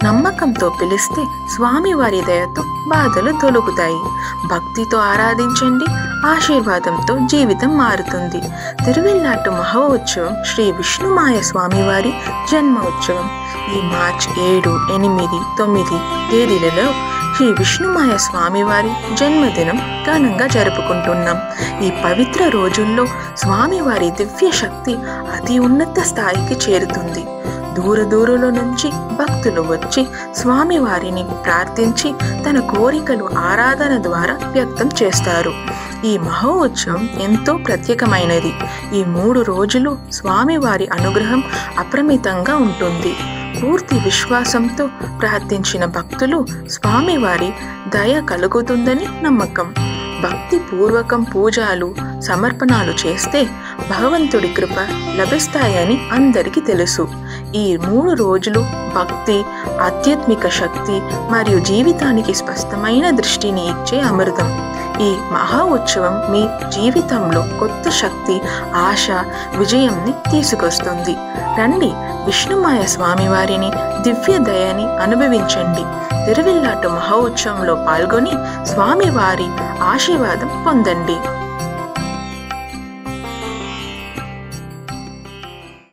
నమ్మకంతో పిలిస్తే స్వామివారి దయతో బాధలు తొలగుతాయి. భక్తితో ఆరాధించండి, ఆశీర్వాదంతో జీవితం మారుతుంది. తిరువెల్లాటు మహోత్సవం శ్రీ విష్ణుమాయ స్వామివారి జన్మ ఉత్సవం. ఈ మార్చి 7, 8, 9 తేదీలలో శ్రీ విష్ణుమాయ స్వామివారి జన్మదినం ఘనంగా జరుపుకుంటున్నాం. ఈ పవిత్ర రోజుల్లో స్వామివారి దివ్య శక్తి అతి ఉన్నత స్థాయికి చేరుతుంది. దూర దూరుల నుంచి భక్తులు వచ్చి స్వామివారిని ప్రార్థించి తన కోరికలు ఆరాధన ద్వారా వ్యక్తం చేస్తారు. ఈ మహోత్సవం ఎంతో ప్రత్యేకమైనది. ఈ 3 రోజులు స్వామివారి అనుగ్రహం అపరిమితంగా ఉంటుంది. పూర్తి విశ్వాసంతో ప్రార్థించిన భక్తులు స్వామివారి దయ కలుగుతుందని నమ్మకం. భక్తి పూర్వకం పూజలు సమర్పణలు చేస్తే భగవంతుడి కృప లభిస్తాయని అందరికీ తెలుసు. ఈ 3 రోజులు భక్తి, ఆధ్యాత్మిక శక్తి మరియు జీవితానికి స్పష్టమైన దృష్టిని ఇచ్చే అమృతం. ఈ మహా ఉత్సవం మీ జీవితంలో కొత్త శక్తి, ఆశ, విజయంని తీసుకొస్తుంది. రండి, విష్ణుమాయ స్వామివారిని దివ్య దయని అనుభవించండి. తిరువెల్లాటు మహోత్సవంలో పాల్గొని స్వామివారి ఆశీర్వాదం పొందండి.